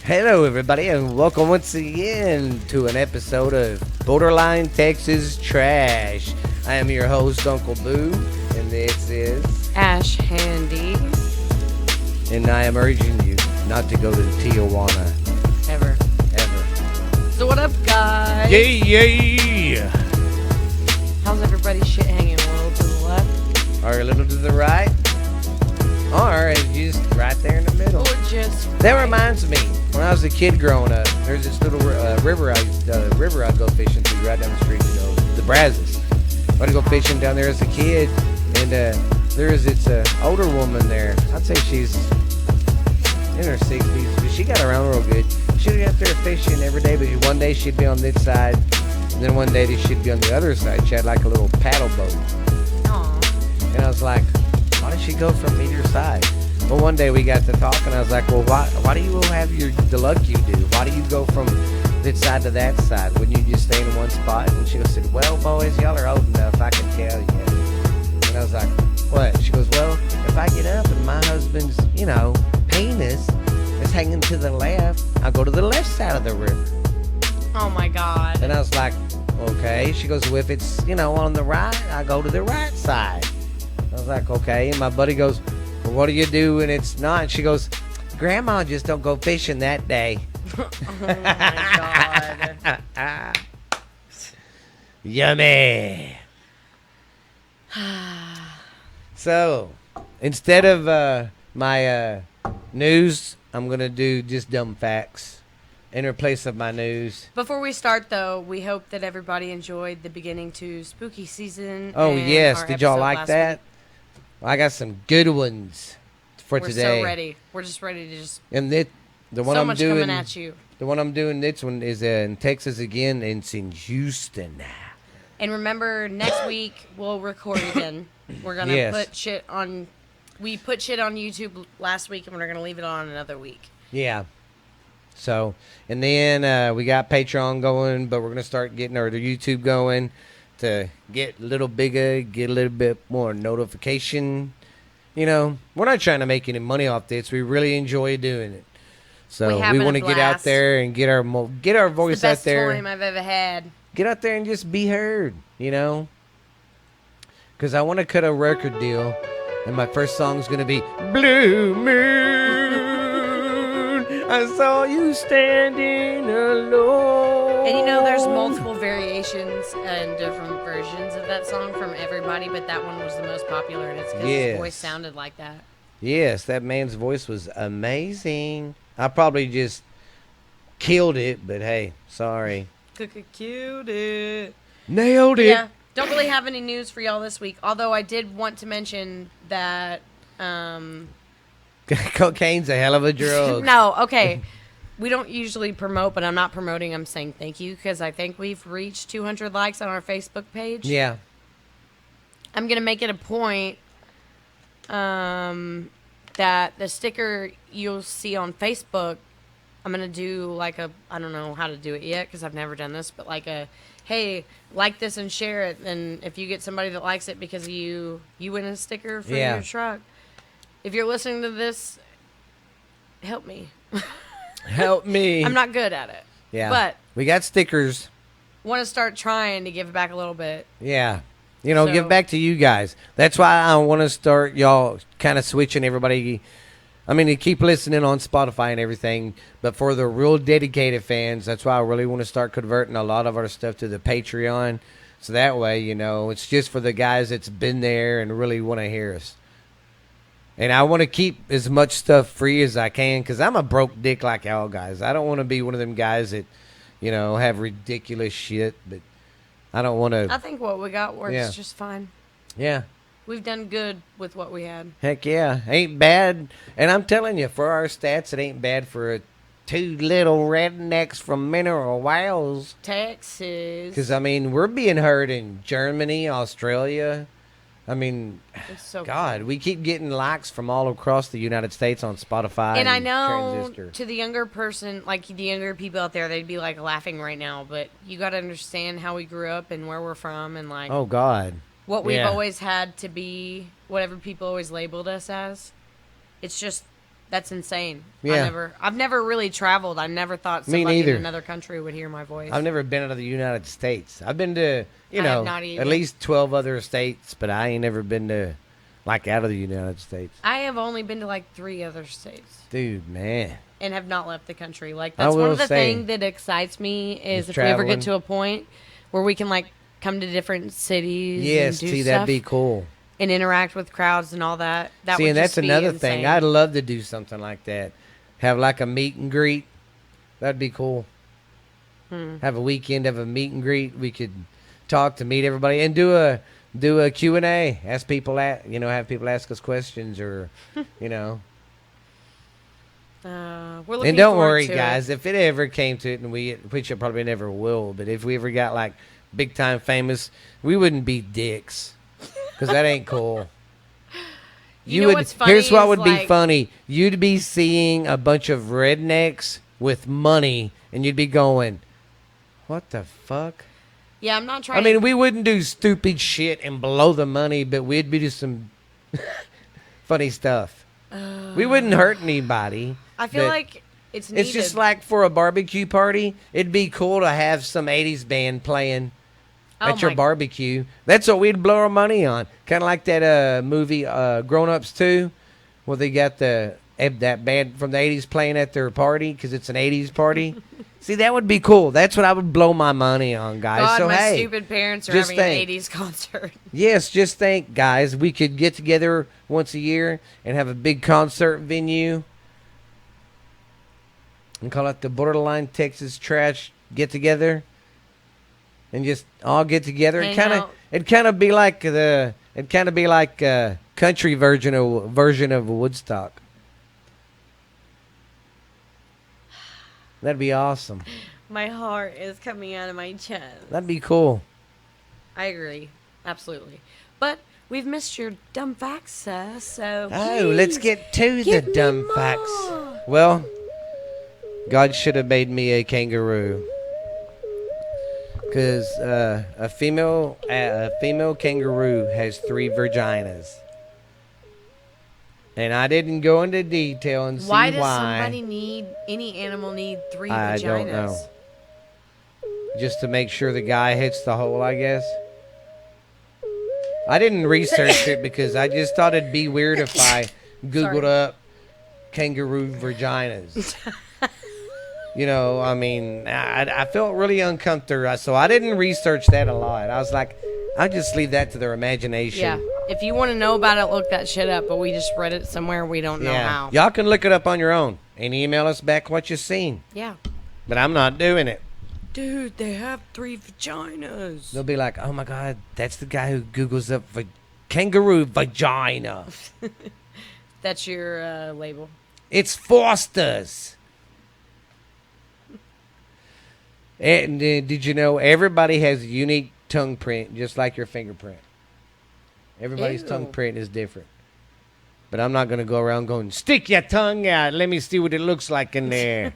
Hello, everybody, and welcome once again to an episode of Borderline Texas Trash. I am your host, Uncle Boo, and this is Ash Handy. And I am urging you not to go to Tijuana. Ever. So what up, guys? Yay! How's everybody's shit hanging? A little to the left? Or a little to the right? Or just right there in the middle. Or just That right. reminds me, when I was a kid growing up, there's this little river I'd go fishing to right down the street, the Brazos. I'd go fishing down there as a kid, and there is this older woman there. I'd say she's in her 60s, but she got around real good. She'd be out there fishing every day, but one day she'd be on this side, and then one day she'd be on the other side. She had like a little paddle boat. Aw. And I was like, why does she go from either side? Well, one day we got to talking. I was like, well, why do you have the luck you do? Why do you go from this side to that side? Wouldn't you just stay in one spot? And she said, well, boys, y'all are old enough. I can tell you. And I was like, what? She goes, well, if I get up and my husband's, penis is hanging to the left, I'll go to the left side of the river. Oh my God. And I was like, okay. She goes, well, if it's, on the right, I go to the right side. I was like, okay. And my buddy goes, well, what do you do when it's not? And she goes, Grandma just don't go fishing that day. Oh my God. Yummy. So, instead of my news, I'm going to do just dumb facts in replace of my news. Before we start, though, we hope that everybody enjoyed the beginning to spooky season. Oh, and yes. our Did y'all episode like last that? week. I got some good ones for We're today. so ready. We're just ready to just And the one so I'm much doing, coming at you. the one I'm doing, this one is in Texas again, and it's in Houston. And remember, next week we'll record again. We're gonna Yes. put shit on. We put shit on YouTube last week, and we're gonna leave it on another week. Yeah. So, and then we got Patreon going, but we're going to start getting our YouTube going to get a little bigger, get a little bit more notification. We're not trying to make any money off this. We really enjoy doing it. So We we having want a to get out blast. there and get our It's voice the out best there. time I've ever had. Get out there and just be heard, Because I want to cut a record deal, and my first song's going to be Blue Moon, I saw you standing alone. And there's multiple variations and different versions of that song from everybody, but that one was the most popular, and it's because Yes. his voice sounded like that. Yes, that man's voice was amazing. I probably just killed it, but hey, sorry. Cute it. Nailed it. Yeah, don't really have any news for y'all this week, although I did want to mention that... Cocaine's a hell of a drug. No, okay. We don't usually promote, but I'm not promoting. I'm saying thank you because I think we've reached 200 likes on our Facebook page. Yeah. I'm going to make it a point that the sticker you'll see on Facebook, I'm going to do I don't know how to do it yet because I've never done this, but hey, like this and share it. And if you get somebody that likes it because of you win a sticker for Yeah. your truck. If you're listening to this, help me. Help me. I'm not good at it. Yeah. But we got stickers. want to start trying to give back a little bit. Yeah. So- Give back to you guys. That's why I want to start y'all kind of switching everybody. I mean, you keep listening on Spotify and everything, but for the real dedicated fans, that's why I really want to start converting a lot of our stuff to the Patreon. So that way, it's just for the guys that's been there and really want to hear us. And I want to keep as much stuff free as I can because I'm a broke dick like y'all guys. I don't want to be one of them guys that, have ridiculous shit, but I don't want I to. think what we got works Yeah. just fine. Yeah. We've done good with what we had. Heck yeah. Ain't bad. And I'm telling you, for our stats, it ain't bad for two little rednecks from Mineral Wells. Texas. Because, we're being heard in Germany, Australia. It's so God, we keep getting likes from all across the United States on Spotify And I know Transistor. to the younger person, like the younger people out there, they'd be laughing right now. But you got to understand how we grew up and where we're from and Oh, God. what we've yeah. always had to be, whatever people always labeled us as. It's just That's insane. Yeah. I've never really traveled. I never thought Me somebody in neither. another country would hear my voice. I've never been out of the United States. I've been to, I have not at either. least 12 other states, but I ain't never been to, like, out of the United States. I have only been to like 3 other states Dude, man. and have not left the country. Like I that's one will of the say, things that excites me is is if we ever traveling. get to a point where we can like come to different cities Yes, and do see, stuff that'd be cool. and interact with crowds and all that. That See, would and that's just be another insane. thing. I'd love to do something like that. Have like a meet and greet. That'd be cool. Have a weekend of a meet and greet. We could talk to meet everybody and do a Q&A. Ask people have people ask us questions or, We're looking And don't forward worry, to it. guys. If it ever came to it, and which it probably never will, but if we ever got like big time famous, we wouldn't be dicks because that ain't cool. You know what's funny Here's what is, would be like- funny. You'd be seeing a bunch of rednecks with money, and you'd be going, "What the fuck?" Yeah, I'm not trying. I mean, we wouldn't do stupid shit and blow the money, but we'd be do some funny stuff. We wouldn't hurt anybody. I feel but like it's needed. it's just like for a barbecue party, it'd be cool to have some 80s band playing at your my- barbecue. That's what we'd blow our money on. Kind of like that movie Grown Ups 2, where they got that band from the 80s playing at their party because it's an 80s party. See, that would be cool. That's what I would blow my money on, guys. God, so, my hey, stupid parents are just having think. an 80s concert. yes, just think, guys, we could get together once a year and have a big concert venue and call it the Borderline Texas Trash Get Together, and just all get together. Hang It'd kind of be like a country version of Woodstock. That'd be awesome. My heart is coming out of my chest. That'd be cool. I agree. Absolutely. But we've missed your dumb facts, sir. So Oh, let's please get to the give me dumb more. facts. Well, God should have made me a kangaroo. Because a female kangaroo has 3 vaginas. And I didn't go into detail and see Why why. does any animal need 3 I vaginas? don't know. Just to make sure the guy hits the hole, I guess. I didn't research it because I just thought it'd be weird if I Googled up kangaroo vaginas. I mean, I felt really uncomfortable, so I didn't research that a lot. I was like, I'll just leave that to their imagination. Yeah. If you want to know about it, look that shit up. But we just read it somewhere. We don't know how. Y'all can look it up on your own and email us back what you seen. Yeah. But I'm not doing it. Dude, they have 3 vaginas. They'll be like, oh my God, that's the guy who Googles up kangaroo vagina. That's your label. It's Foster's. And did you know everybody has a unique tongue print, just like your fingerprint? Everybody's Ew. tongue print is different. But I'm not going to go around going, stick your tongue out. Let me see what it looks like in there.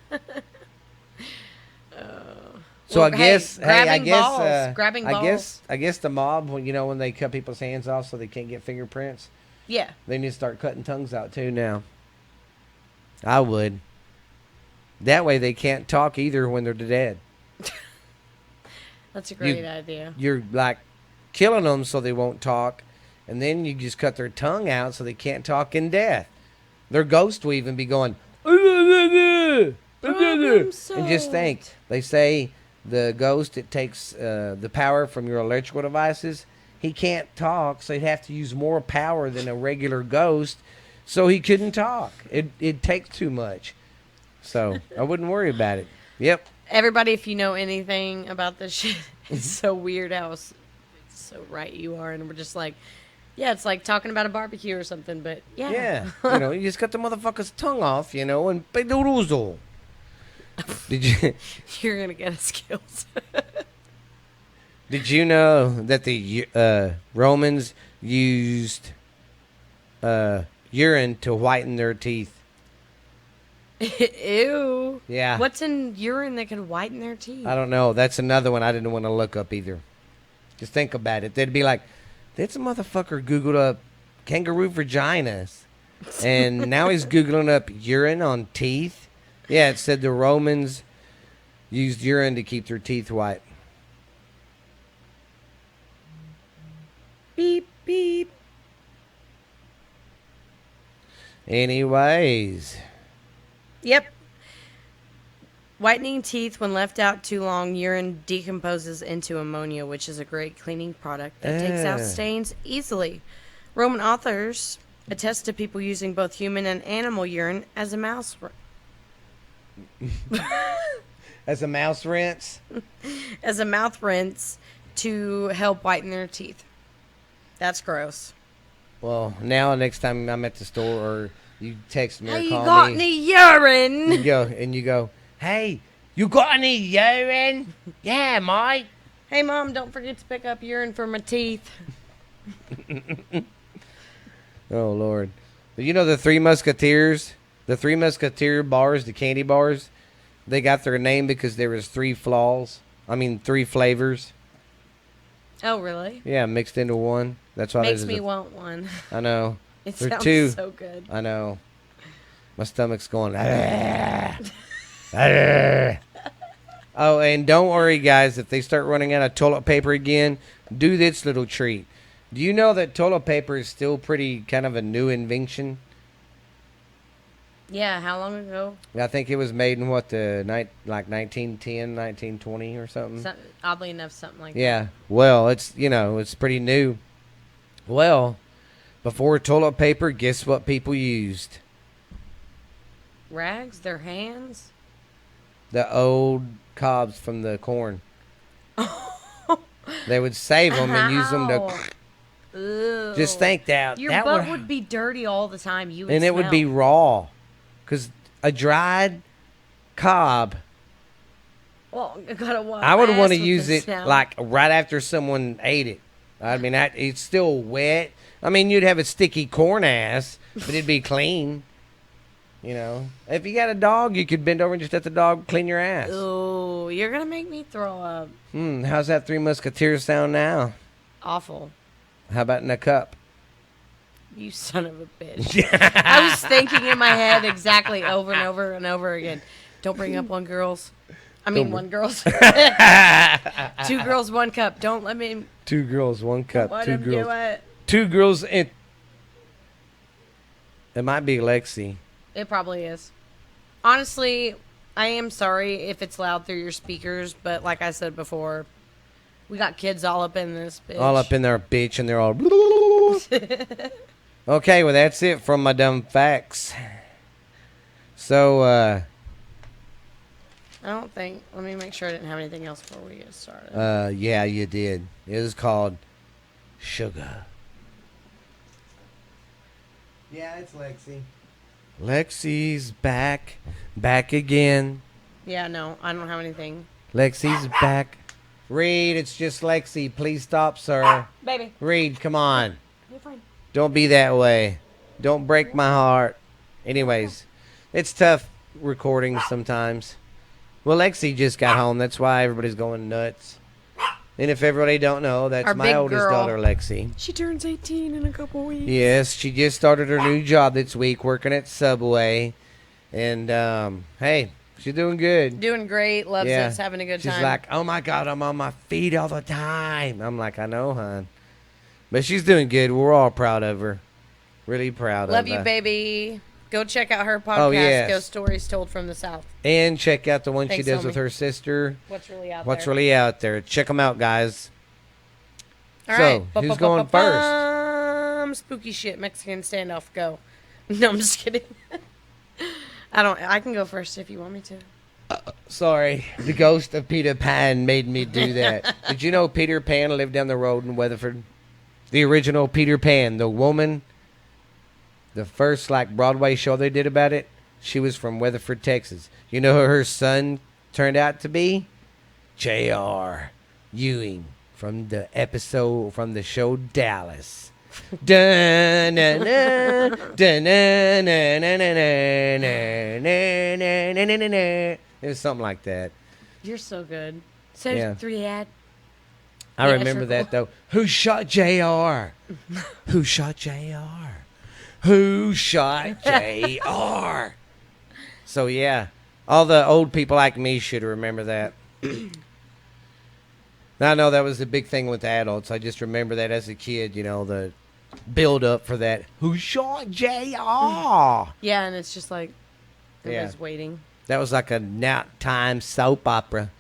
So Well, I guess, grabbing balls. Grabbing I guess the mob, when they cut people's hands off so they can't get fingerprints, Yeah. they need to start cutting tongues out too now. I would. That way they can't talk either when they're dead. That's a great idea. You're like killing them so they won't talk, and then you just cut their tongue out so they can't talk in death. Their ghost will even be going, and just think, they say the ghost, it takes the power from your electrical devices. He can't talk, so he'd have to use more power than a regular ghost, so he couldn't talk. It takes too much. So I wouldn't worry about it. Yep. Everybody, if you know anything about this shit, it's so weird how it's so right you are. And we're just like, yeah, it's like talking about a barbecue or something. But yeah. Yeah. You just cut the motherfucker's tongue off, and pedoruzo. Did you You're going to get us killed. Did you know that the Romans used urine to whiten their teeth? Ew. Yeah. What's in urine that can whiten their teeth? I don't know. That's another one I didn't want to look up either. Just think about it. They'd be like, "This motherfucker Googled up kangaroo vaginas." And now he's Googling up urine on teeth. Yeah, it said the Romans used urine to keep their teeth white. Beep, beep. Anyways. Yep. Whitening teeth, when left out too long, urine decomposes into ammonia, which is a great cleaning product that takes out stains easily. Roman authors attest to people using both human and animal urine as a mouse As a mouse rinse? as a mouth rinse to help whiten their teeth. That's gross. Well, now next time I'm at the store or you text me or Hey, you call got me, any urine? you go, hey, you got any urine? Yeah, mate. Hey, Mom, don't forget to pick up urine for my teeth. Oh, Lord. You know the Three Musketeers? The Three Musketeer bars, the candy bars, they got their name because there was three flavors. Oh, really? Yeah, mixed into one. That's why Makes there's me a- want one. I know. It There are sounds two. so good. I know. My stomach's going. Oh, and don't worry, guys. If they start running out of toilet paper again, do this little treat. Do you know that toilet paper is still pretty kind of a new invention? Yeah, how long ago? I think it was made in what the night like 1910, 1920 or something. Oddly enough, something like that. Yeah. Well, it's pretty new. Well, before toilet paper, guess what people used? Rags, their hands. The old cobs from the corn. They would save them and use them to. Ew. Just think that. Your that butt would be dirty all the time. You would and it would be smell. raw, because a dried cob. Well, I gotta wash I would my want to ass with use this it now. like right after someone ate it. I mean, it's still wet. I mean, you'd have a sticky corn ass, but it'd be clean. You know, if you got a dog, you could bend over and just let the dog clean your ass. Ooh, you're gonna make me throw up. How's that Three Musketeers sound now? Awful. How about in a cup? You son of a bitch. I was thinking in my head exactly over and over and over again. Don't bring up one girls. I mean, one girls. 2 girls, 1 cup. Don't let me. 2 girls, 1 cup. Let 2 him do girls. it. 2 girls and it might be Lexi. It probably is. Honestly, I am sorry if it's loud through your speakers, but like I said before, we got kids all up in this bitch. All up in their bitch and they're all. Okay, well that's it from my dumb facts. So I don't think. Let me make sure I didn't have anything else before we get started. yeah, you did. It was called Sugar. Yeah, it's Lexi. Lexi's back again. Yeah, no, I don't have anything. Lexi's back. Reed, it's just Lexi. Please stop, sir. Baby, Reed, come on. you're fine. Don't be that way. Don't break my heart. Anyways, it's tough recording sometimes. Well, Lexi just got home. That's why everybody's going nuts. And if everybody don't know, that's Our my big oldest girl. daughter, Lexi. She turns 18 in a couple weeks. Yes, she just started her new job this week, working at Subway. And, hey, she's doing good. Doing great. Loves Yeah. us. Having a good She's time. like, oh, my God, I'm on my feet all the time. I'm like, I know, hon. But she's doing good. We're all proud of her. Really proud Love of you, her. baby. Go check out her podcast, Oh, yes. Ghost Stories Told from the South. And check out the one she Thanks, does homie. with her sister. What's really out What's there? really out there. Check them out, guys. All So, right. who's going first? Spooky shit. Mexican standoff. Go. No, I'm just kidding. I can go first if you want me to. Sorry, the ghost of Peter Pan made me do that. Did you know Peter Pan lived down the road in Weatherford? The original Peter Pan, the woman, the first like Broadway show they did about it, she was from Weatherford, Texas. You know who her son turned out to be? J.R. Ewing from the episode from the show Dallas. Dun-na-na, dun-na-na-na-na-na-na-na-na-na-na-na. It was something like that. You're so good. So Yeah. 3 ad. I Yeah, remember sure, that cool. though. Who shot JR? Who shot JR? Who shot JR? So yeah, all the old people like me should remember that. Now, I know that was the big thing with the adults. I just remember that as a kid, the build up for that. Who shot JR? Yeah, and it's just like Yeah. everybody's waiting. That was like a nighttime soap opera.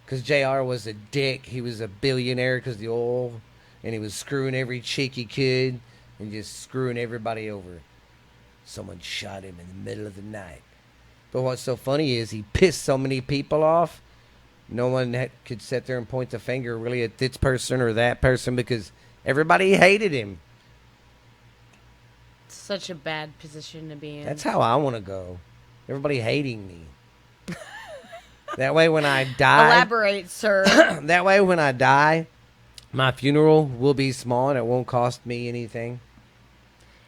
Because JR was a dick. He was a billionaire because the oil. And he was screwing every chick he could. And just screwing everybody over. Someone shot him in the middle of the night. But what's so funny is he pissed so many people off. No one could sit there and point the finger really at this person or that person because everybody hated him. It's such a bad position to be in. That's how I want to go. Everybody hating me. That way when I die... Elaborate, sir. That way when I die, my funeral will be small and it won't cost me anything.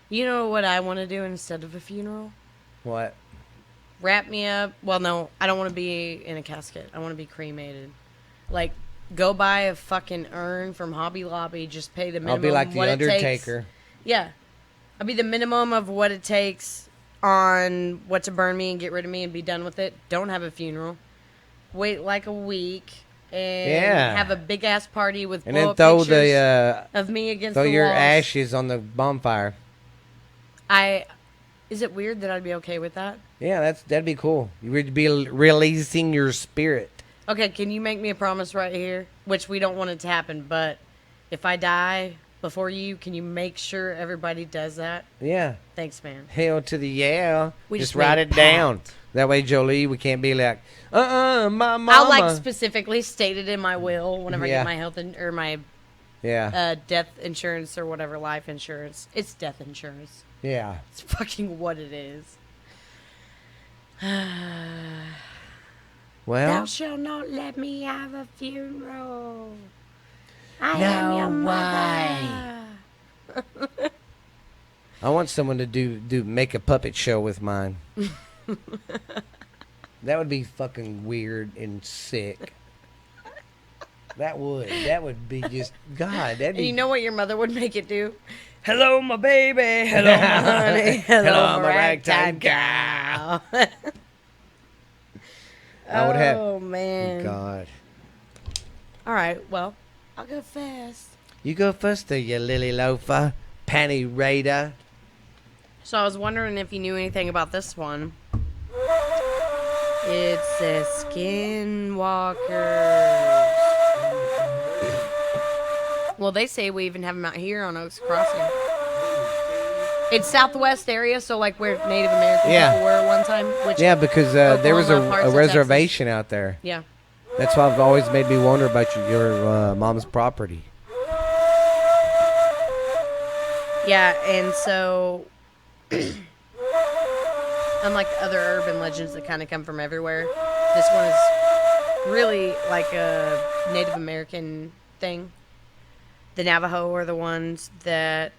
You know what I want to do instead of a funeral? What? Wrap me up. Well, no, I don't want to be in a casket. I want to be cremated. Like, go buy a fucking urn from Hobby Lobby. Just pay the minimum. I'll be like the what it takes. Undertaker. Yeah. I'll be the minimum of what it takes on what to burn me and get rid of me and be done with it. Don't have a funeral. Wait like a week and have a big ass party with and blow then up throw pictures the of me against throw the your walls. ashes on the bonfire. Is it weird that I'd be okay with that? Yeah, that'd be cool. You would be releasing your spirit. Okay, can you make me a promise right here? Which we don't want it to happen, but if I die before you, can you make sure everybody does that? Yeah. Thanks, man. Hell to the yeah. We just just write made it a down. pact. That way, Jolie, we can't be like, my mama. I'll like specifically state it in my will whenever I Yeah. get my health or my Yeah. death insurance or whatever, life insurance. It's death insurance. Yeah. It's fucking what it is. Well. Thou shalt not let me have a funeral. I No am your way. mother. I want someone to make a puppet show with mine. That would be fucking weird and sick. That would be just God. That'd And be. you know what your mother would make it do? Hello, my baby. Hello, my honey. Hello, my ragtime ragtime gal. gal. I would have. Oh man. God. All right. Well, I'll go first. You go first, there, you lily loafer, panty raider. So I was wondering if you knew anything about this one. It's a skinwalker. Well, they say we even have them out here on Oaks Crossing. It's Southwest area, so like where Native American people were at one time. Which Yeah, because there was Oklahoma, parts a of reservation out there. Yeah. That's why I've always made me wonder about your mom's property. Yeah, and so unlike other urban legends that kind of come from everywhere, this one is really like a Native American thing. The Navajo are the ones that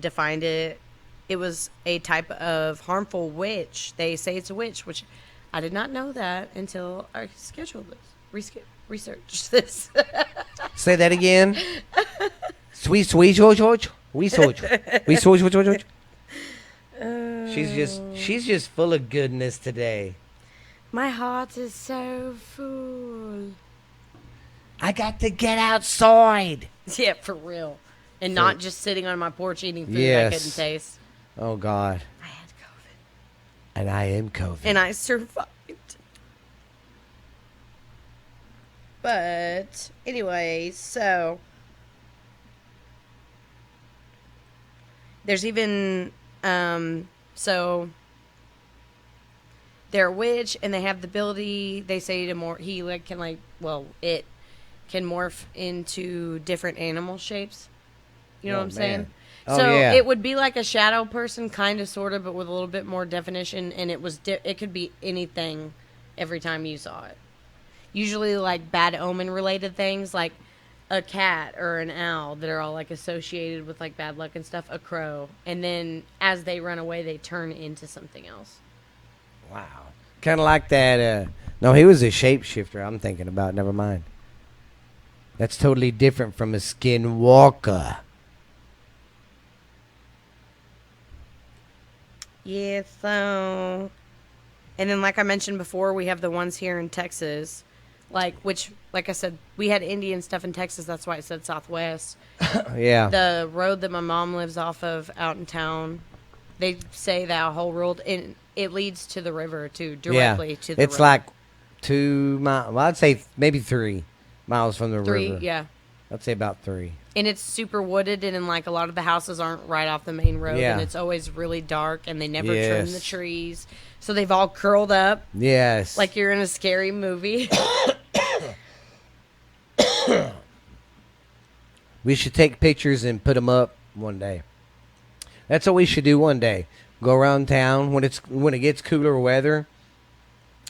defined it. It was a type of harmful witch. They say it's a witch, which I did not know that until I scheduled this, researched this. Say that again. Sweet George. We George. George. She's just full of goodness today. My heart is so full. I got to get outside. Yeah, for real. And not just sitting on my porch eating food I Yes. couldn't taste. Oh God. I had COVID. And I am COVID. And I survived. But, anyway, so. There's even. So. They're a witch, and they have the ability, they say, to more. It can morph into different animal shapes. You know Oh, what I'm saying? man. Oh, So yeah. it would be like a shadow person, kind of, sort of, but with a little bit more definition. And it was it could be anything every time you saw it. Usually like bad omen related things, like a cat or an owl that are all like associated with like bad luck and stuff. A crow, and then as they run away, they turn into something else. Wow. Kind of like that. No, he was a shapeshifter. I'm thinking about. Never mind. That's totally different from a skinwalker. Yeah, so. And then, like I mentioned before, we have the ones here in Texas. Like I said, we had Indian stuff in Texas. That's why it said Southwest. Yeah. The road that my mom lives off of out in town, they say that whole road, and it leads to the river, directly to the river. It's like 2 miles. Well, I'd say maybe 3 miles from the three, river. yeah. I'd say about 3. And it's super wooded, and then, like, a lot of the houses aren't right off the main road, Yeah. and it's always really dark, and they never trim Yes. the trees. So they've all curled up Yes. like you're in a scary movie. We should take pictures and put them up one day. That's what we should do one day. Go around town when it gets cooler weather.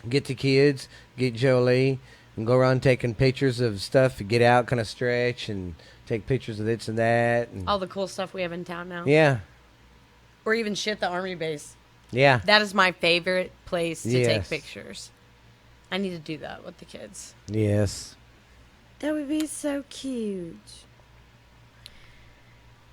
Get the kids, get Jolie, and go around taking pictures of stuff. Get out, kind of stretch, and take pictures of this and that. And, All the cool stuff we have in town now. yeah, Or even shit, the Army base. yeah, That is my favorite place to take Yes. pictures. I need to do that with the kids. yes. That would be so cute.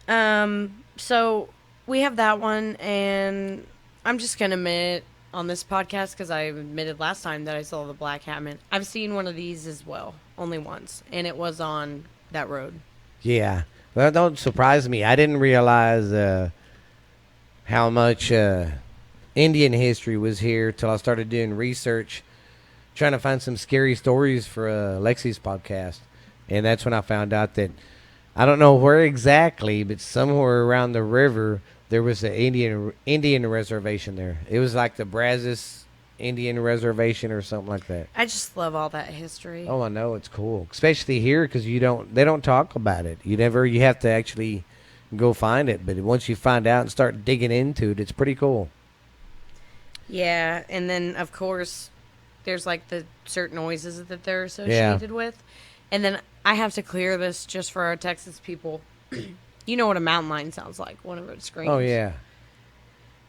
So we have that one, and I'm just gonna admit on this podcast, because I admitted last time that I saw the Black Hatman. I've seen one of these as well, only once, and it was on that road. Yeah. Well, don't surprise me. I didn't realize how much Indian history was here till I started doing research, trying to find some scary stories for Lexi's podcast. And that's when I found out that I don't know where exactly, but somewhere around the river there was an Indian reservation there. It was like the Brazos Indian reservation or something like that. I just love all that history. Oh, I know, it's cool, especially here because they don't talk about it. You have to actually go find it. But once you find out and start digging into it, it's pretty cool. Yeah, and then of course there's like the certain noises that they're associated with. And then I have to clear this just for our Texas people. You know what a mountain lion sounds like whenever it screams. Oh yeah,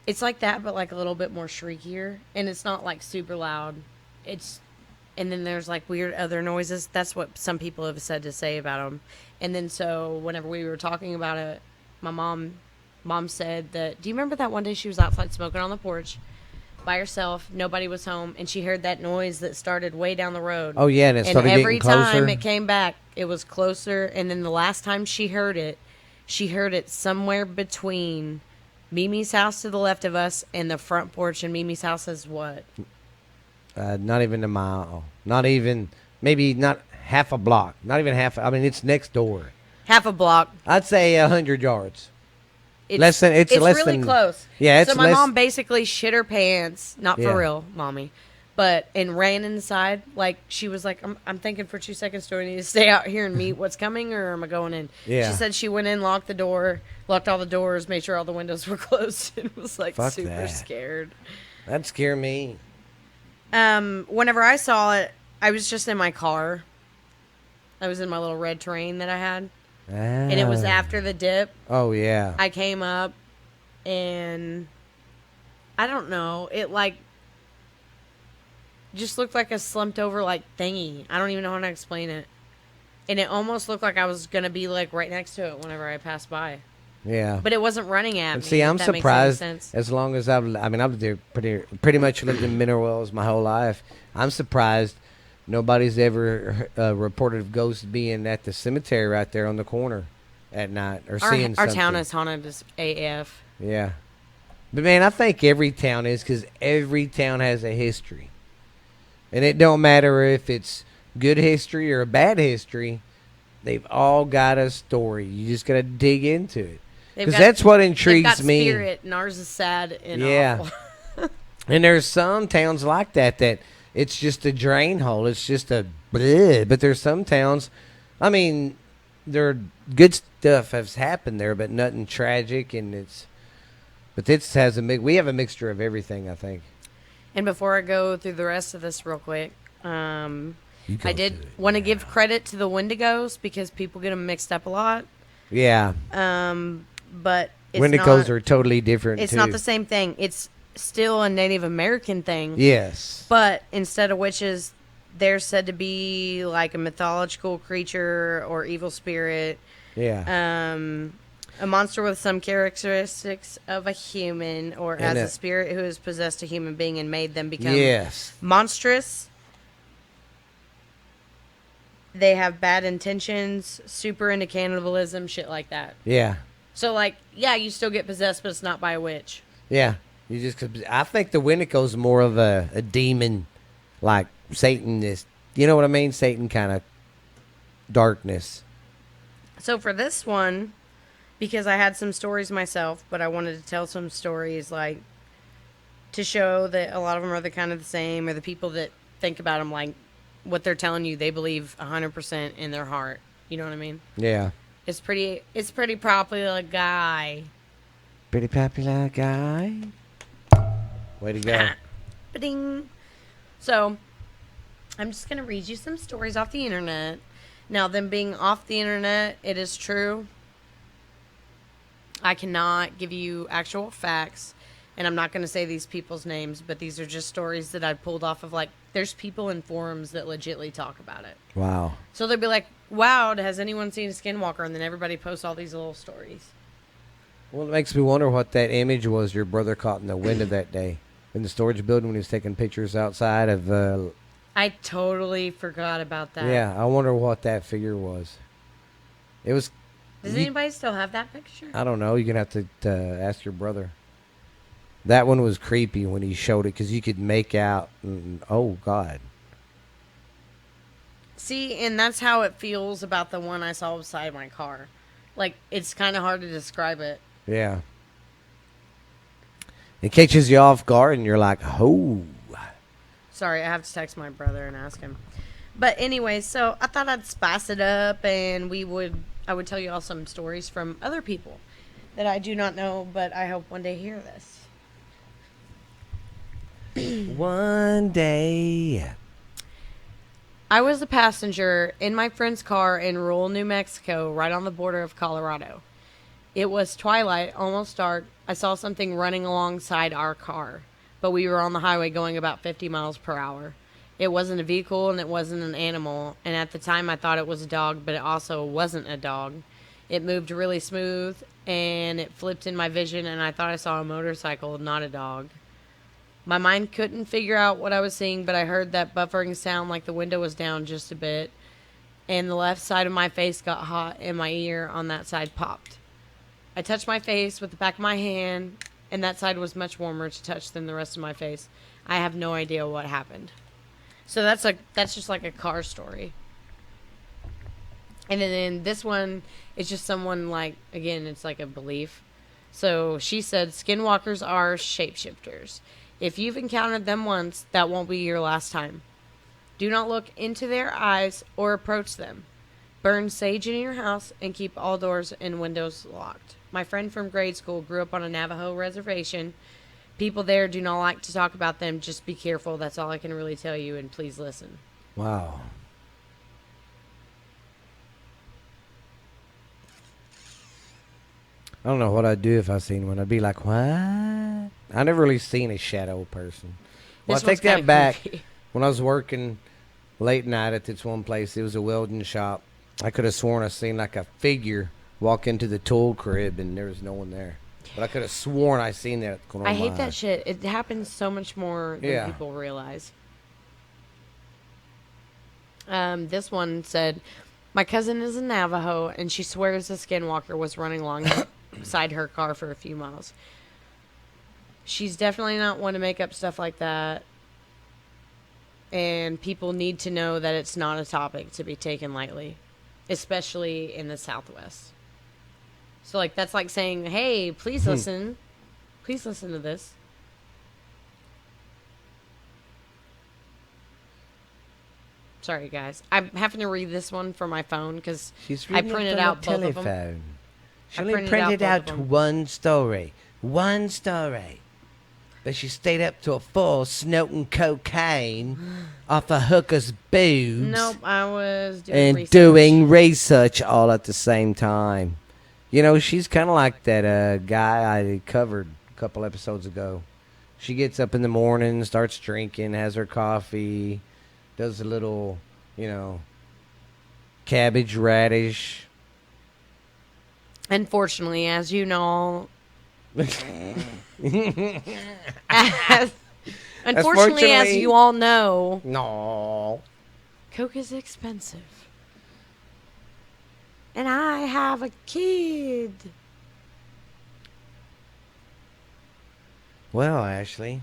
It's like that, but like a little bit more shriekier, and it's not like super loud. And then there's like weird other noises. That's what some people have said to say about them. And then so whenever we were talking about it, my mom said that. Do you remember that one day she was outside smoking on the porch by herself? Nobody was home, and she heard that noise that started way down the road. oh yeah, and it started every getting closer. time it came back, it was closer. And then the last time she heard it somewhere between Mimi's house to the left of us and the front porch. And Mimi's house is what? Not even a mile. Not even, maybe not half a block. Not even half. I mean, it's next door. Half a block. I'd say 100 yards. It's Less than- it's less really than- close. yeah, it's so my less- mom basically shit her pants, not Yeah. for real, mommy, but and ran inside. Like she was like, I'm thinking for 2 seconds, do I need to stay out here and meet what's coming, or am I going in? Yeah. She said she went in, locked all the doors, made sure all the windows were closed, and was like Fuck super that. scared. That'd scare me. Whenever I saw it, I was just in my car. I was in my little red Terrain that I had, and it was after the dip. Oh yeah. I came up, and I don't know, it like just looked like a slumped over like thingy. I don't even know how to explain it. And it almost looked like I was gonna be like right next to it whenever I passed by. Yeah. But it wasn't running at And me. see, if I'm that makes any surprised. sense. As long as I've lived there pretty much lived in Mineral Wells my whole life. I'm surprised nobody's ever reported of ghosts being at the cemetery right there on the corner at night or seeing Our something. town is haunted as AF. Yeah. But man, I think every town is, because every town has a history, and it don't matter if it's good history or a bad history. They've all got a story. You just gotta dig into it. Because that's what They've intrigues got me. spirit, and ours is sad and Yeah. awful. And there's some towns like that it's just a drain hole. It's just a bleh. But there's some towns, I mean, there good stuff has happened there, but nothing tragic. But this has we have a mixture of everything, I think. And before I go through the rest of this real quick, I did want to give credit to the Wendigos because people get them mixed up a lot. Yeah. But it's Wendigos not, are totally different, It's too. not the same thing. It's still a Native American thing. Yes. But instead of witches, they're said to be like a mythological creature or evil spirit. Yeah. A monster with some characteristics of a human or And as a- a spirit who has possessed a human being and made them become Yes. monstrous. They have bad intentions, super into cannibalism, shit like that. Yeah. So, like, yeah, you still get possessed, but it's not by a witch. Yeah. You just. I think the Wendigo's more of a demon, like Satan is. You know what I mean? Satan kind of darkness. So, for this one, because I had some stories myself, but I wanted to tell some stories, like, to show that a lot of them are the kind of the same, or the people that think about them, like, what they're telling you, they believe 100% in their heart. You know what I mean? Yeah. It's pretty popular guy. Pretty popular guy. Way to go. Ba-ding. So, I'm just going to read you some stories off the internet. Now, them being off the internet, it is true. I cannot give you actual facts, and I'm not going to say these people's names, but these are just stories that I pulled off of, like, there's people in forums that legitly talk about it. Wow. So they'll be like, wow, has anyone seen a skinwalker? And then everybody posts all these little stories. Well, it makes me wonder what that image was your brother caught in the window that day in the storage building when he was taking pictures outside of. I totally forgot about that. Yeah, I wonder what that figure was. It was. Does you- anybody still have that picture? I don't know. You're gonna have to ask your brother. That one was creepy when he showed it because you could make out. Oh God. See, and that's how it feels about the one I saw beside my car. Like, it's kind of hard to describe it. Yeah. It catches you off guard, and you're like, "Oh." Sorry, I have to text my brother and ask him. But anyway, so I thought I'd spice it up, and I would tell you all some stories from other people that I do not know, but I hope one day hear this. One day. I was a passenger in my friend's car in rural New Mexico, right on the border of Colorado. It was twilight, almost dark. I saw something running alongside our car, but we were on the highway going about 50 miles per hour. It wasn't a vehicle and it wasn't an animal, and at the time I thought it was a dog, but it also wasn't a dog. It moved really smooth, and it flipped in my vision, and I thought I saw a motorcycle, not a dog. My mind couldn't figure out what I was seeing, but I heard that buffering sound like the window was down just a bit, and the left side of my face got hot, and my ear on that side popped. I touched my face with the back of my hand, and that side was much warmer to touch than the rest of my face. I have no idea what happened. So that's just like a car story. And then this one is just someone, like, again, it's like a belief. So she said, skinwalkers are shapeshifters. If you've encountered them once, that won't be your last time. Do not look into their eyes or approach them. Burn sage in your house and keep all doors and windows locked. My friend from grade school grew up on a Navajo reservation. People there do not like to talk about them. Just be careful. That's all I can really tell you, and please listen. Wow. I don't know what I'd do if I seen one. I'd be like, what? I never really seen a shadow person. Well, This I take one's kinda that back. creepy. When I was working late night at this one place, it was a welding shop. I could have sworn I seen like a figure walk into the tool crib, and there was no one there. But I could have sworn I seen that. I hate that shit. It happens so much more than Yeah. people realize. This one said, my cousin is a Navajo, and she swears a skinwalker was running alongside her car for a few miles. She's definitely not one to make up stuff like that. And people need to know that it's not a topic to be taken lightly, especially in the Southwest. So, like, that's like saying, hey, please listen. Please listen to this. Sorry, guys. I'm having to read this one from my phone because She's I reading printed from out a both of them. telephone. She I only printed printed out out both of them. one story. One story. But she stayed up till 4 snorting cocaine off a hooker's boobs. Nope, I was doing And research. doing research all at the same time. You know, she's kind of like that guy I covered a couple episodes ago. She gets up in the morning, starts drinking, has her coffee, does a little, cabbage radish. Unfortunately, as you know, as, unfortunately, as you all know, No. Coke is expensive. And I have a kid. Well, Ashley.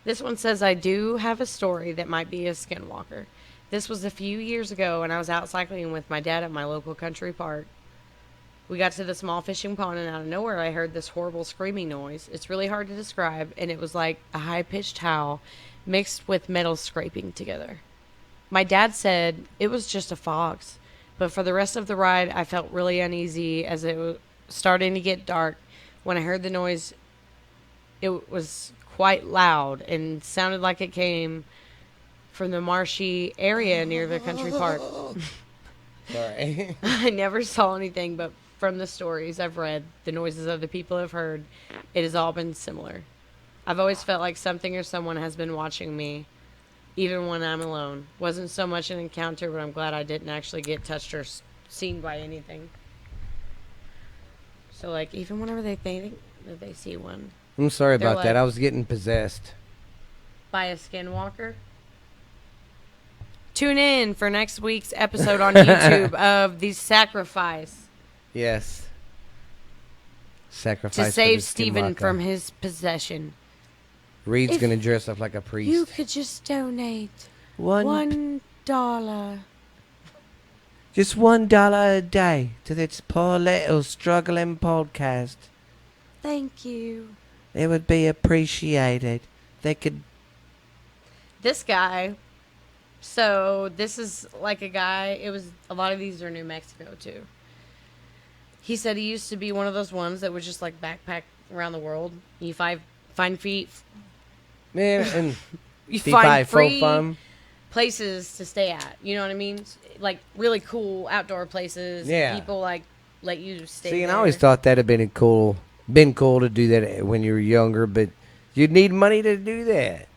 This one says, I do have a story that might be a skinwalker. This was a few years ago, and I was out cycling with my dad at my local country park. We got to the small fishing pond, and out of nowhere, I heard this horrible screaming noise. It's really hard to describe, and it was like a high-pitched howl mixed with metal scraping together. My dad said it was just a fox, but for the rest of the ride, I felt really uneasy as it was starting to get dark. When I heard the noise, it was quite loud and sounded like it came from the marshy area near the country park. Sorry. I never saw anything, but from the stories I've read, the noises other people have heard, it has all been similar. I've always felt like something or someone has been watching me, even when I'm alone. Wasn't so much an encounter, but I'm glad I didn't actually get touched or seen by anything. So, like, even whenever they think that they see one, I'm sorry They're about that. like- I was getting possessed. by a skinwalker. Tune in for next week's episode on YouTube of The Sacrifice Yes. Sacrifice to for save the Stephen skinwalker. from his possession. Reed's If gonna dress up like a priest. You could just donate $1. Just $1 a day to this poor little struggling podcast. Thank you. It would be appreciated. They could. This guy, so this is like a guy, it was, a lot of these are New Mexico too. He said he used to be one of those ones that would just like backpack around the world. You find free, Man, and you fee find fi fo free fum. places to stay at. You know what I mean? Like really cool outdoor places. Yeah. People like let you stay See, and I there. always thought that'd have been cool to do that when you were younger, but you'd need money to do that.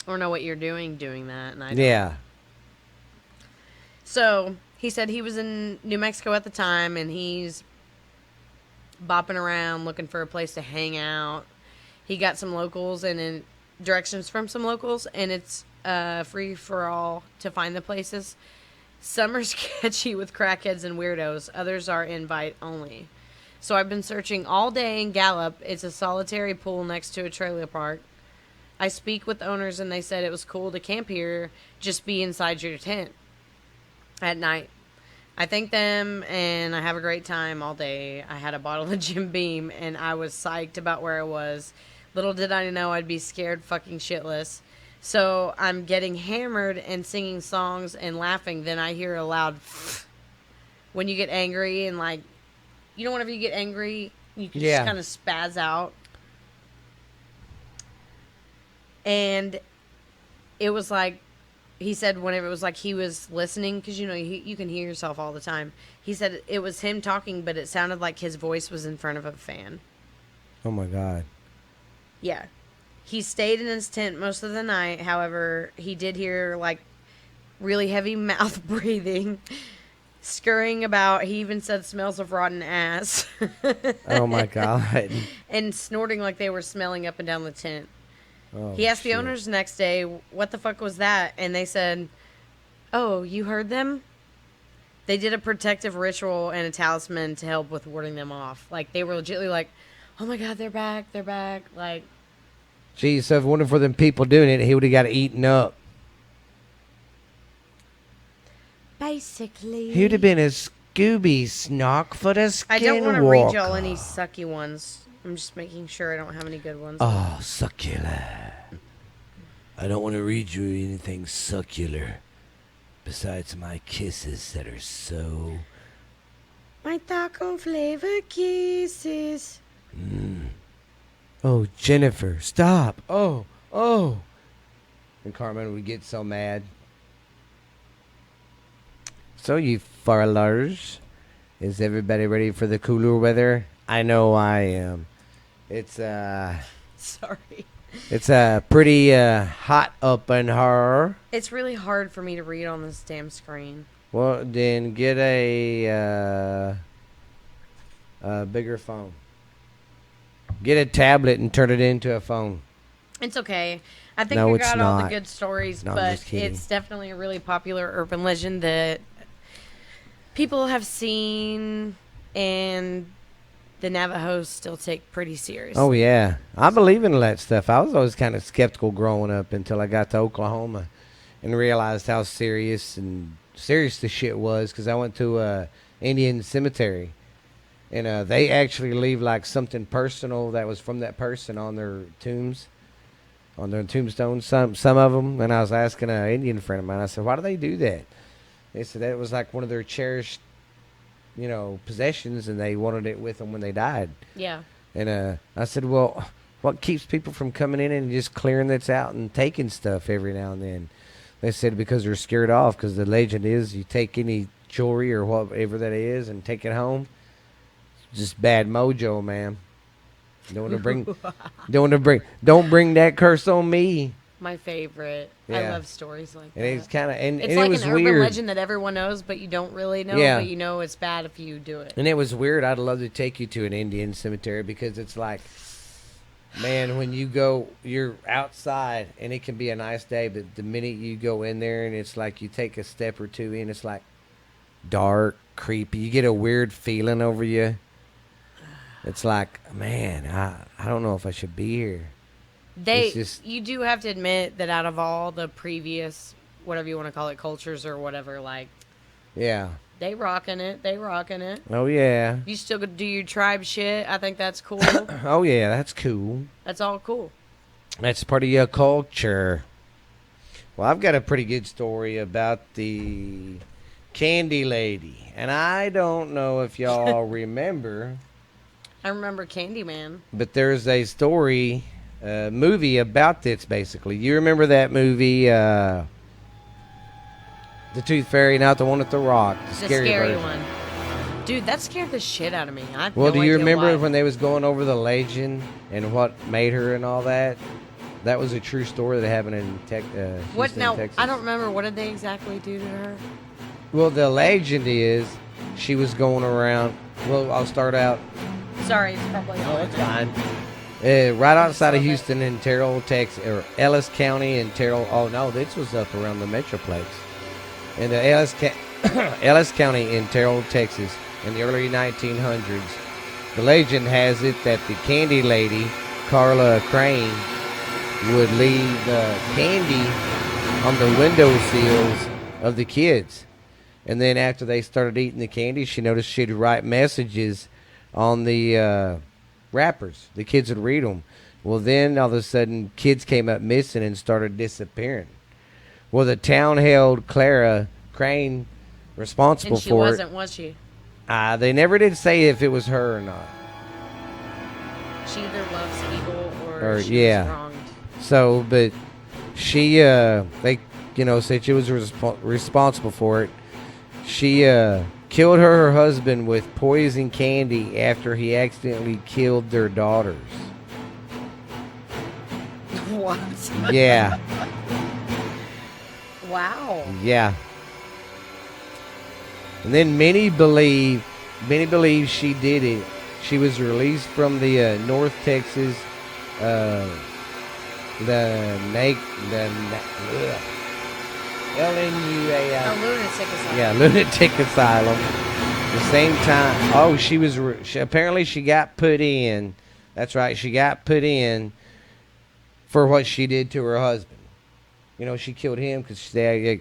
or know what you're doing that, and I don't. Yeah. So he said he was in New Mexico at the time, and he's bopping around looking for a place to hang out. He got some locals and in directions from some locals, and it's free for all to find the places. Some are sketchy with crackheads and weirdos. Others are invite only. So I've been searching all day in Gallup. It's a solitary pool next to a trailer park. I speak with owners, and they said it was cool to camp here, just be inside your tent at night. I thank them, and I have a great time all day. I had a bottle of Jim Beam, and I was psyched about where I was. Little did I know I'd be scared fucking shitless. So I'm getting hammered and singing songs and laughing. Then I hear a loud when you get angry, and like, you know, whenever you get angry, you can Yeah. just kind of spaz out. And it was like, he said whenever it was like he was listening, because, you know, you can hear yourself all the time. He said it was him talking, but it sounded like his voice was in front of a fan. Oh my God. Yeah. He stayed in his tent most of the night. However, he did hear like really heavy mouth breathing, scurrying about. He even said smells of rotten ass. Oh my God. And snorting like they were smelling up and down the tent. Oh, He asked the shit. owners the next day, what the fuck was that? And they said, oh, you heard them? They did a protective ritual and a talisman to help with warding them off. Like, they were legitimately like, oh my God, they're back. Like, Geez, so if it wasn't for them people doing it, he would have got eaten up. basically. He would have been a Scooby Snock for the skinwalker. I don't want to read y'all any sucky ones. I'm just making sure I don't have any good ones. Oh, succular. I don't want to read you anything succular besides my kisses that are so... My taco flavor kisses. Oh, Jennifer, stop. Oh. And Carmen would get so mad. So, you farlers, is everybody ready for the cooler weather? I know I am. It's Sorry. pretty hot up in her. It's really hard for me to read on this damn screen. Well, then get a bigger phone. Get a tablet and turn it into a phone. It's okay. I think No, we it's got all the not. good stories, No, I'm but just kidding. it's definitely a really popular urban legend that people have seen, and the Navajos still take pretty seriously. Oh yeah, I believe in that stuff. I was always kind of skeptical growing up until I got to Oklahoma and realized how serious the shit was. Because I went to a Indian cemetery, and they actually leave like something personal that was from that person on their tombs, on their tombstones. Some of them. And I was asking an Indian friend of mine. I said, "Why do they do that?" They said that was like one of their cherished, possessions, and they wanted it with them when they died. Yeah. And I said, well, what keeps people from coming in and just clearing this out and taking stuff every now and then? They said because they're scared off, because the legend is you take any jewelry or whatever that is and take it home, just bad mojo, man. Don't bring that curse on me. My favorite. I Yeah. love stories like And that. it's kind of and It's it like was an urban weird. legend that everyone knows, but you don't really know. Yeah. But you know it's bad if you do it. And it was weird. I'd love to take you to an Indian cemetery because it's like, man, when you go, you're outside and it can be a nice day, but the minute you go in there and it's like you take a step or two in, it's like dark, creepy. You get a weird feeling over you. It's like, man, I don't know if I should be here. It's just- You do have to admit that out of all the previous, whatever you want to call it, cultures or whatever, like, Yeah. they rocking it. They rocking it. Oh, yeah. You still do your tribe shit. I think that's cool. Oh, yeah, that's cool. That's all cool. That's part of your culture. Well, I've got a pretty good story about the Candy Lady. And I don't know if y'all remember, I remember Candyman. but there's a story, movie about this, basically. You remember that movie, The Tooth Fairy, not the one with the rock, the The scary scary version. one. Dude, that scared the shit out of me. I have Well, no do you idea remember why. when they was going over the legend and what made her and all that? That was a true story that happened in Houston, What now? Texas. I don't remember. What did they exactly do to her? Well, the legend is she was going around. Well, I'll start out. Sorry, it's probably all. It's fine. Right outside of Houston in Terrell, Texas, or Ellis County in Terrell. Oh no, this was up around the Metroplex. In the Ellis County in Terrell, Texas, in the early 1900s. The legend has it that the Candy Lady, Carla Crane, would leave candy on the windowsills of the kids. And then after they started eating the candy, she noticed she'd write messages on the wrappers. The kids would read them. Well, then all of a sudden, kids came up missing and started disappearing. Well, the town held Clara Crane responsible And she for wasn't, was she? it. They never did say if it was her or not. She either loves evil or Or, she yeah. was wronged. So, but she, they, said she was responsible for it. She killed her husband with poison candy after he accidentally killed their daughters. What? Yeah, Wow. yeah. And then many believe she did it. She was released from the North Texas, LNUAI. A lunatic asylum. Yeah, lunatic asylum. The same time, apparently she got put in. That's right, she got put in for what she did to her husband. She killed him because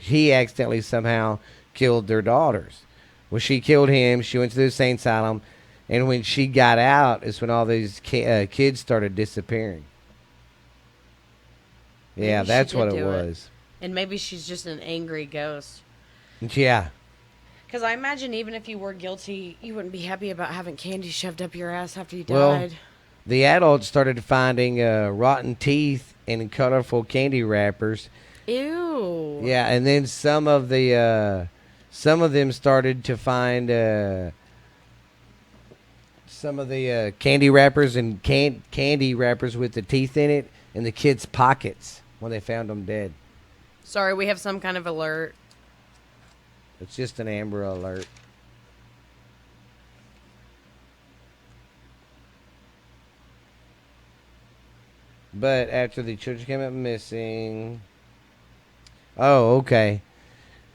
he accidentally somehow killed their daughters. Well, she killed him. She went to the insane asylum, and when she got out, is when all these kids started disappearing. Yeah, Maybe she that's did what it do it. was. And maybe she's just an angry ghost. Yeah. Because I imagine even if you were guilty, you wouldn't be happy about having candy shoved up your ass after you Well, died. The adults started finding rotten teeth in colorful candy wrappers. Ew. Yeah, and then some of them started to find some of the candy wrappers and candy wrappers with the teeth in it in the kids' pockets when they found them dead. Sorry, we have some kind of alert. It's just an Amber Alert. But after the children came up missing. Oh, okay.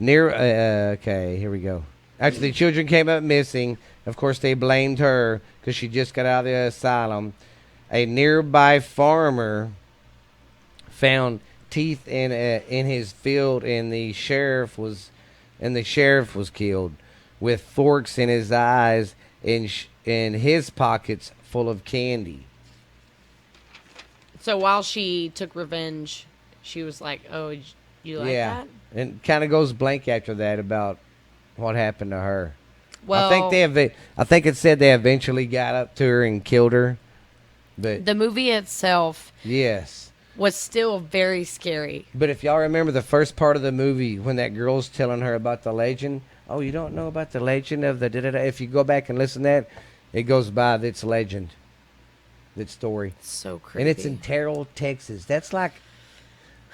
Okay, here we go. After the children came up missing, of course they blamed her because she just got out of the asylum. A nearby farmer found teeth in his field, and the sheriff was killed with forks in his eyes and in his pockets full of candy. So while she took revenge, she was like, "Oh, you like that?" And kind of goes blank after that about what happened to her. Well, I think it said they eventually got up to her and killed her. But the movie itself yes, was still very scary. but if y'all remember the first part of the movie when that girl's telling her about the legend, oh, you don't know about the legend of the da-da-da. If you go back and listen to that, it goes by its legend, its story. It's so creepy. And it's in Terrell, Texas. That's like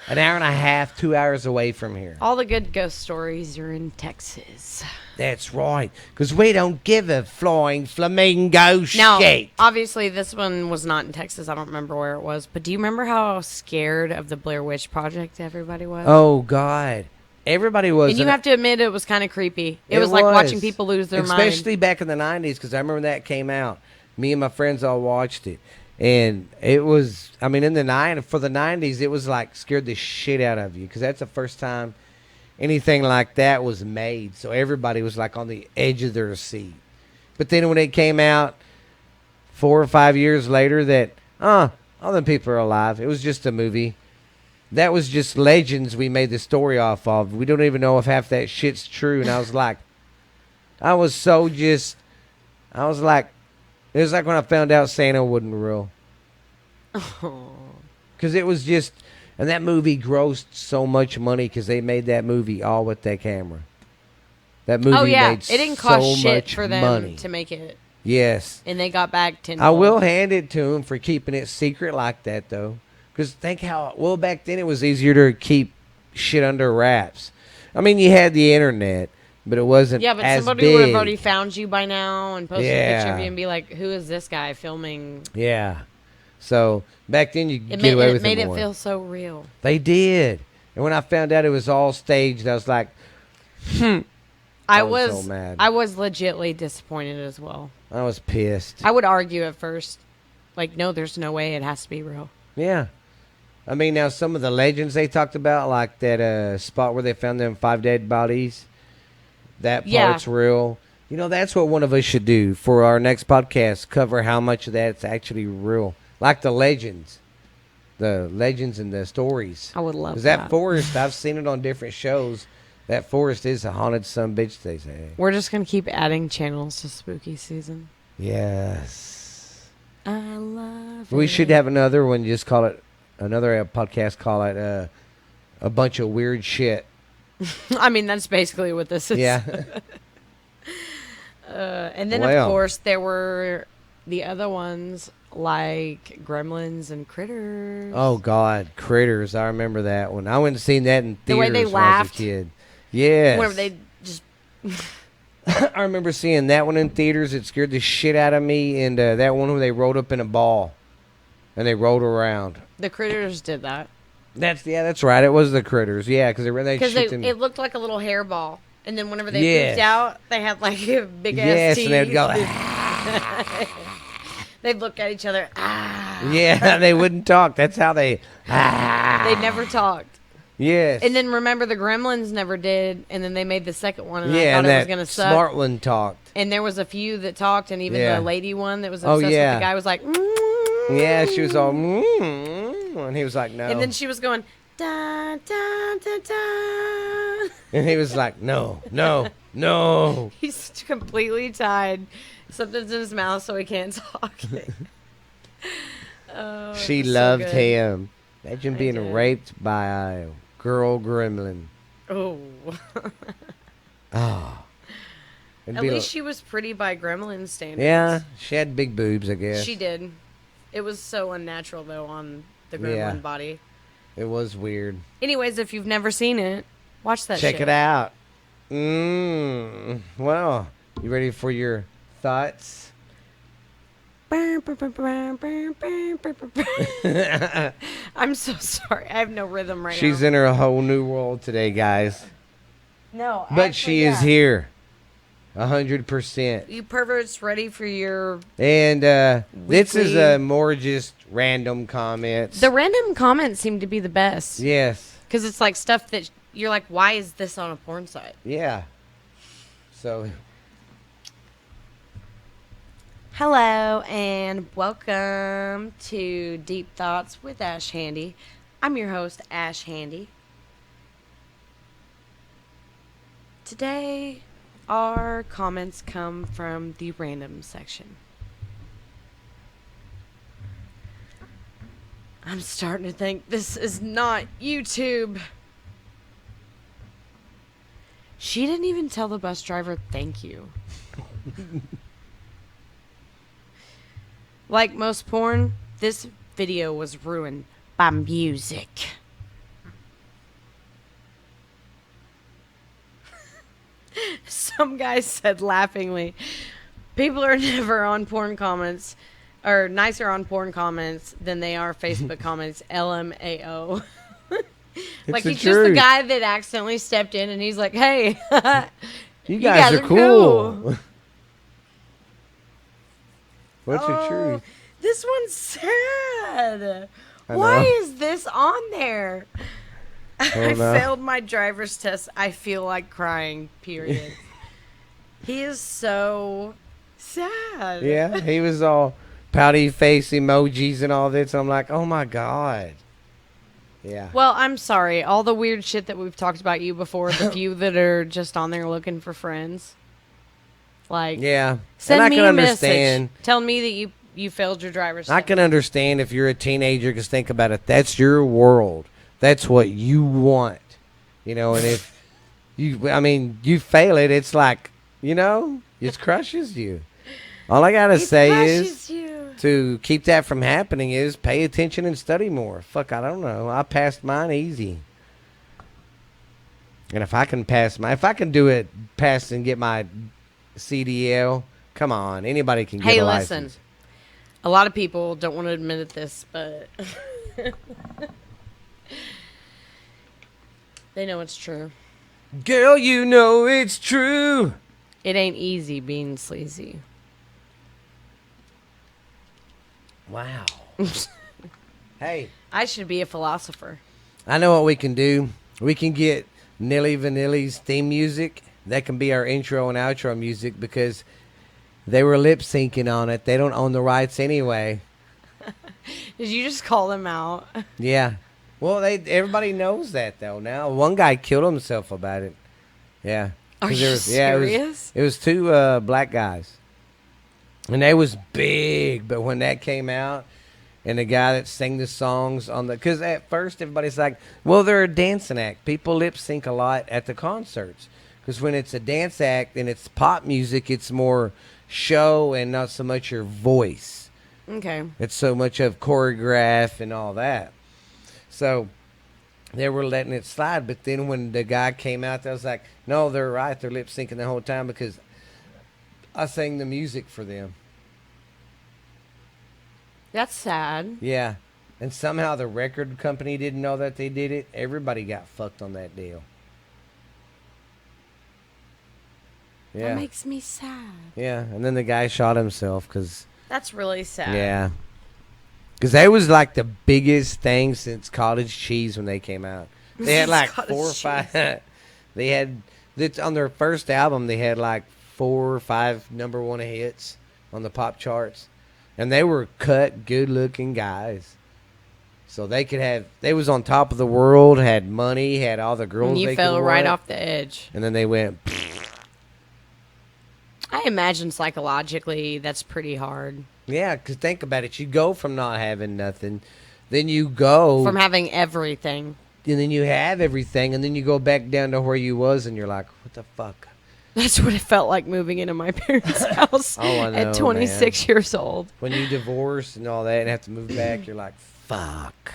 an hour and a half, 2 hours away from here. All the good ghost stories are in Texas. That's right. Because we don't give a flying flamingo Now, shit. obviously, this one was not in Texas. I don't remember where it was. But do you remember how scared of the Blair Witch Project everybody was? Oh, God. Everybody was. And you have to admit it was kind of creepy. It was like was. watching people lose their mind. Especially back in the 90s, because I remember that came out. Me and my friends all watched it. And it was, I mean, for the 90s, it was like scared the shit out of you. Because that's the first time anything like that was made. So everybody was like on the edge of their seat. But then when it came out 4 or 5 years later that, all them people are alive. It was just a movie. That was just legends we made the story off of. We don't even know if half that shit's true. And I was like, it was like when I found out Santa wasn't real. Because it was just, and that movie grossed so much money because they made that movie all with that camera. That movie made it didn't cost so shit much for them money. to make it. Yes. And they got back 10. I will hand it to them for keeping it secret like that, though. Because think back then it was easier to keep shit under wraps. I mean, you had the internet, but it wasn't Yeah, but as somebody big. would have already found you by now and posted a picture of Yeah. you and be like, "Who is this guy filming?" Yeah. So back then you could It get away made, with it made it it more. feel so real. They did. And when I found out it was all staged, I was like, I was was so mad. I was legitly disappointed as well. I was pissed. I would argue at first, like, no, there's no way it has to be real. Yeah. I mean, now some of the legends they talked about, like that spot where they found them 5 dead bodies, that part's real. You know, that's what one of us should do for our next podcast, cover how much of that's actually real. Like the legends and the stories. I would love Because that. that forest, I've seen it on different shows. That forest is a haunted sumbitch, they say. We're just gonna keep adding channels to spooky season. Yes. I love it. We should have another one, just call it, another podcast, call it a bunch of weird shit. I mean, that's basically what this is. Yeah. And then, Well. of course, there were the other ones like Gremlins and Critters. Oh, God. Critters. I remember that one. I went and seen that in The theaters way they when laughed. I was a kid. Yes. Whenever they just. I remember seeing that one in theaters. It scared the shit out of me. And that one where they rolled up in a ball and they rolled around. The Critters did that. That's right. It was the Critters. Yeah, because they Because shoot them. it looked like a little hairball. And then whenever they Yes. pooped out, they had like big ass Yes, teeth. and they'd go, They'd look at each other. Ah. yeah, they wouldn't talk. That's how they, They never talked. yes. And then remember the Gremlins never did. And then they made the second one. And I yeah, thought and it was that going to suck. smart one talked. And there was a few that talked. And even Yeah. the lady one that was Oh, obsessed yeah. with the guy was like, Yeah, she was all, and he was like, no. And then she was going, da, da, da, da. And he was like, no, no, no. He's completely tied. Something's in his mouth so he can't talk. Oh, She it was so loved good. him. Imagine being did. raped by a girl gremlin. Oh. Oh. It'd At be least like- she was pretty by Gremlin standards. yeah, she had big boobs, I guess. She did. It was so unnatural, though, on the Gremlin Yeah. body. It was weird. Anyways, if you've never seen it, watch that Check shit. it out. Well, you ready for your thoughts? I'm so sorry. I have no rhythm right She's now. in her whole new world today, guys. No, But she is here. 100%. You perverts ready for your... And this is Weekly- more just random comments. The random comments seem to be the best. Yes. Because it's like stuff that you're like, why is this on a porn site? Yeah. So, Hello and welcome to Deep Thoughts with Ash Handy. I'm your host, Ash Handy. Today, our comments come from the random section. I'm starting to think this is not YouTube. She didn't even tell the bus driver thank you. Like most porn, this video was ruined by music. Some guy said laughingly, people are never on porn comments, or nicer on porn comments than they are Facebook comments. LMAO. Like the he's just the truth. guy that accidentally stepped in and he's like, hey, you guys are cool. What's the Oh, truth? this one's sad. I Why know. is this on there? I no. failed my driver's test. I feel like crying, period. He is so sad. Yeah, he was all pouty face emojis and all this. I'm like, oh my God. Yeah. Well, I'm sorry. All the weird shit that we've talked about you before, the few that are just on there looking for friends. Like, Yeah. send and I me can a understand. message. Tell me that you failed your driver's I test. can understand if you're a teenager, because think about it. That's your world. That's what you want. You know, and if you fail it, it's like, it crushes you. All I got to say is, you. to keep that from happening is pay attention and study more. Fuck, I don't know. I passed mine easy. And if I can do it, pass and get my CDL, come on. Anybody can get Hey, a listen. license. A lot of people don't want to admit this, but they know it's true. Girl, you know it's true. It ain't easy being sleazy. Wow. Hey, I should be a philosopher. I know what we can do. We can get Nilly Vanilli's theme music. That can be our intro and outro music because they were lip syncing on it. They don't own the rights anyway. Did you just call them out? Yeah. Well, everybody knows that though now. One guy killed himself about it. Yeah. Are 'Cause you serious? It was two black guys. And they was big, but when that came out, and the guy that sang the songs because at first everybody's like, well, they're a dancing act. People lip sync a lot at the concerts. Because when it's a dance act and it's pop music, it's more show and not so much your voice. Okay. It's so much of choreograph and all that. So they were letting it slide. But then when the guy came out, I was like, no, they're right. They're lip syncing the whole time because I sang the music for them. That's sad. Yeah. And somehow the record company didn't know that they did it. Everybody got fucked on that deal. Yeah. That makes me sad. Yeah. And then the guy shot himself because, That's really sad. yeah. Because they was like the biggest thing since Cottage Cheese when they came out. They had like Cottage 4 or 5. They had, on their first album, they had like 4 or 5 number one hits on the pop charts. And they were cut, good-looking guys. So they was on top of the world, had money, had all the girls And you they fell could right want. off the edge. And then they went, I imagine psychologically that's pretty hard. yeah, because think about it. You go from not having nothing, then you go, From having everything. and then you have everything, and then you go back down to where you was, and you're like, what the fuck? That's what it felt like moving into my parents' house Oh, I know, at 26 years old. When you divorce and all that and have to move back, you're like, fuck.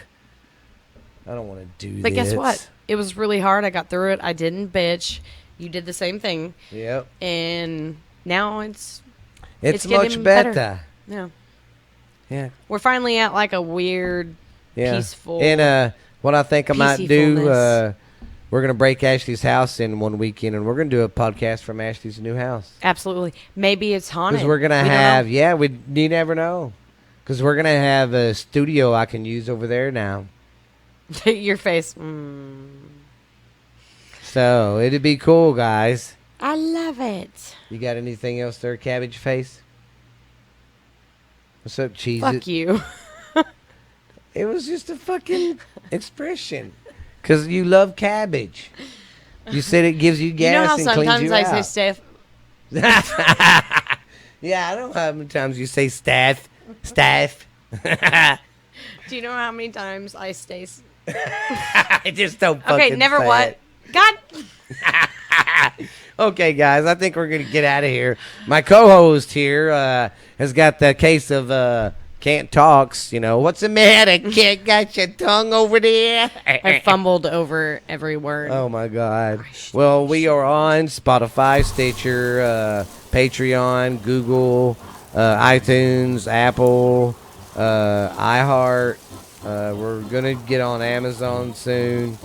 I don't want to do this. But guess what? It was really hard. I got through it. I didn't bitch. You did the same thing, Yep. and now it's It's getting much better. better. yeah. Yeah. We're finally at like a weird, Yeah. peaceful. And what I think I might do, peacefulness. we're gonna break Ashley's house in one weekend, and we're gonna do a podcast from Ashley's new house. Absolutely. Maybe it's haunted. Because we're gonna We don't have, know. yeah, you never know. Because we're gonna have a studio I can use over there now, Your face. so it'd be cool, guys. I love it. You got anything else there, Cabbage Face? What's up, cheese? Fuck you. It was just a fucking expression. Because you love cabbage. You said it gives you You gas know how and cleans sometimes you I out. say stuff. Yeah, I know how many times you say staff. Staff. Do you know how many times I stay? I just don't fucking Okay, never say what. it. God. Okay, guys, I think we're going to get out of here. My co-host here has got the case of can't talks. You know, what's the matter? Kid, got your tongue over there? I fumbled over every word. Oh my God! Well, we are on Spotify, Stitcher, Patreon, Google, iTunes, Apple, iHeart. We're gonna get on Amazon soon.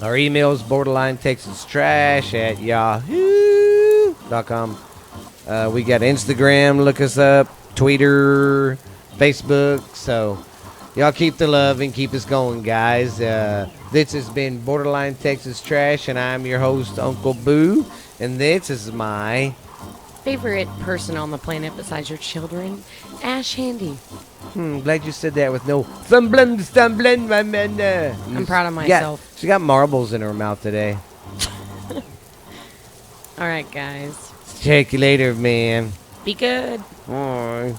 Our email is borderlinetexastrash@yahoo.com. We got Instagram. Look us up. Twitter, Facebook. So. Y'all keep the love and keep us going, guys. This has been Borderline Texas Trash, and I'm your host, Uncle Boo. And this is my... Favorite person on the planet besides your children, Ash Handy. glad you said that with no stumbling, my man. I'm proud of myself. She got marbles in her mouth today. All right, guys. Check you later, man. Be good. Bye.